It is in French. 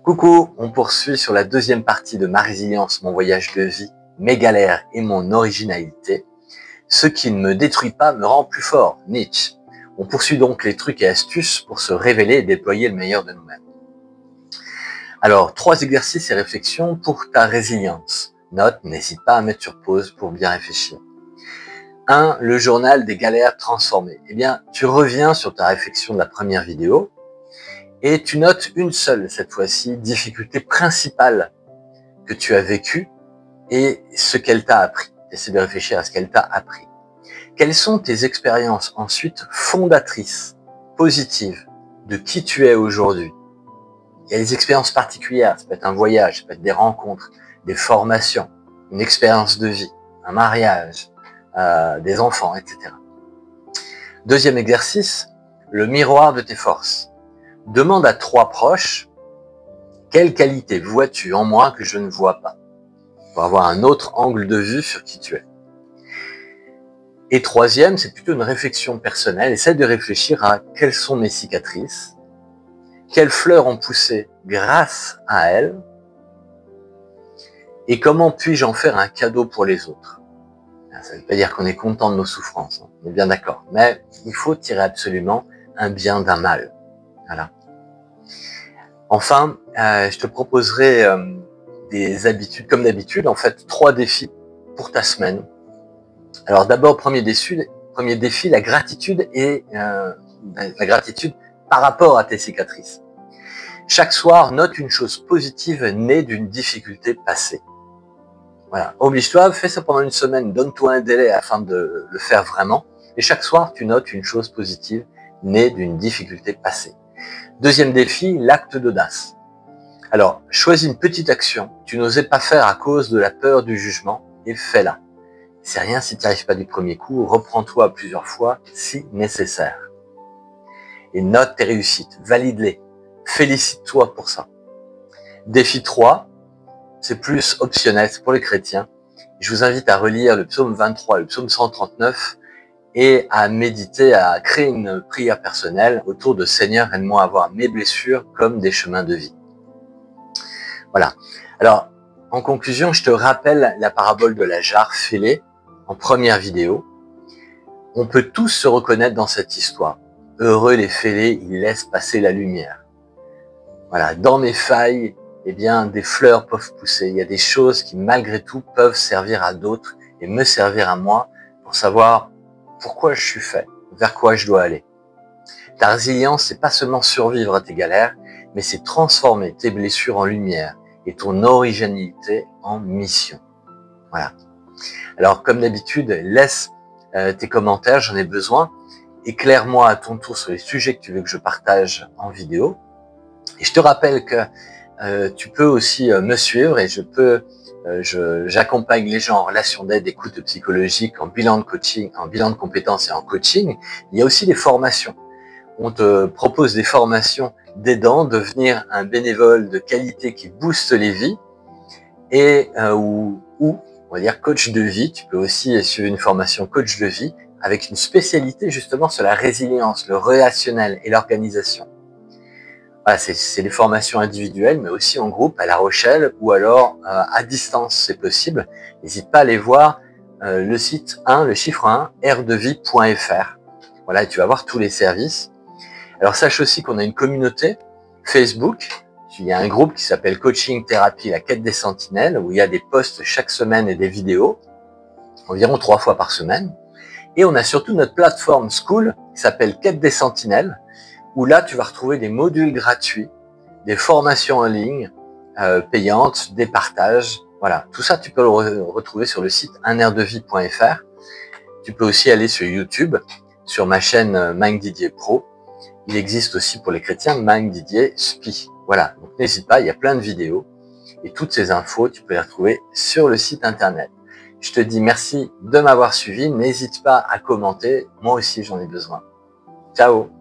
Coucou, on poursuit sur la deuxième partie de ma résilience, mon voyage de vie, mes galères et mon originalité. Ce qui ne me détruit pas me rend plus fort, Nietzsche. On poursuit donc les trucs et astuces pour se révéler et déployer le meilleur de nous-mêmes. Alors, 3 exercices et réflexions pour ta résilience. Note, n'hésite pas à mettre sur pause pour bien réfléchir. 1. Le journal des galères transformées. Eh bien, tu reviens sur ta réflexion de la première vidéo et tu notes une seule, cette fois-ci, difficulté principale que tu as vécue et ce qu'elle t'a appris. Essaie de réfléchir à ce qu'elle t'a appris. Quelles sont tes expériences ensuite fondatrices, positives, de qui tu es aujourd'hui? Il y a des expériences particulières, ça peut être un voyage, ça peut être des rencontres, des formations, une expérience de vie, un mariage, des enfants, etc. Deuxième exercice, le miroir de tes forces. Demande à 3 proches, quelle qualité vois-tu en moi que je ne vois pas? Pour avoir un autre angle de vue sur qui tu es. Et troisième, c'est plutôt une réflexion personnelle. Essaie de réfléchir à quelles sont mes cicatrices, quelles fleurs ont poussé grâce à elles, et comment puis-je en faire un cadeau pour les autres. Ça ne veut pas dire qu'on est content de nos souffrances, on est bien d'accord. Mais il faut tirer absolument un bien d'un mal. Voilà. Enfin, je te proposerai des habitudes, comme d'habitude, en fait, 3 défis pour ta semaine. Alors d'abord, premier défi, la gratitude et la gratitude par rapport à tes cicatrices. Chaque soir, note une chose positive née d'une difficulté passée. Voilà, oblige-toi, fais ça pendant une semaine, donne-toi un délai afin de le faire vraiment. Et chaque soir, tu notes une chose positive née d'une difficulté passée. Deuxième défi, l'acte d'audace. Alors, choisis une petite action que tu n'osais pas faire à cause de la peur du jugement et fais-la. C'est rien si tu n'y arrives pas du premier coup, reprends-toi plusieurs fois si nécessaire. Et note tes réussites, valide-les, félicite-toi pour ça. Défi 3, c'est plus optionnel, c'est pour les chrétiens. Je vous invite à relire le psaume 23, le psaume 139 et à méditer, à créer une prière personnelle autour de Seigneur, aide-moi à voir mes blessures comme des chemins de vie. Voilà. Alors, en conclusion, je te rappelle la parabole de la jarre fêlée en première vidéo. On peut tous se reconnaître dans cette histoire. Heureux les fêlés, ils laissent passer la lumière. Voilà, dans mes failles, eh bien, des fleurs peuvent pousser. Il y a des choses qui, malgré tout, peuvent servir à d'autres et me servir à moi pour savoir pourquoi je suis fait, vers quoi je dois aller. Ta résilience, c'est pas seulement survivre à tes galères, mais c'est transformer tes blessures en lumière et ton originalité en mission. Voilà. Alors, comme d'habitude, laisse tes commentaires, j'en ai besoin. Éclaire-moi à ton tour sur les sujets que tu veux que je partage en vidéo. Et je te rappelle que tu peux aussi me suivre et j'accompagne les gens en relation d'aide, écoute psychologique, en bilan de coaching, en bilan de compétences et en coaching. Il y a aussi des formations. On te propose des formations d'aidant, devenir un bénévole de qualité qui booste les vies et ou on va dire coach de vie. Tu peux aussi suivre une formation coach de vie avec une spécialité justement sur la résilience, le relationnel et l'organisation. Voilà, c'est des formations individuelles, mais aussi en groupe à La Rochelle ou alors à distance, c'est possible. N'hésite pas à aller voir le site 1, le chiffre 1, rdevie.fr. Voilà, tu vas voir tous les services. Alors sache aussi qu'on a une communauté Facebook. Il y a un groupe qui s'appelle Coaching Thérapie, la quête des sentinelles, où il y a des posts chaque semaine et des vidéos, environ 3 fois par semaine. Et on a surtout notre plateforme School qui s'appelle Quête des sentinelles, où là tu vas retrouver des modules gratuits, des formations en ligne payantes, des partages. Voilà, tout ça tu peux le retrouver sur le site unrdevie.fr. Tu peux aussi aller sur YouTube, sur ma chaîne Mind Didier Pro. Il existe aussi pour les chrétiens Mind Didier Spi. Voilà, donc n'hésite pas, il y a plein de vidéos et toutes ces infos, tu peux les retrouver sur le site internet. Je te dis merci de m'avoir suivi, n'hésite pas à commenter, moi aussi j'en ai besoin. Ciao!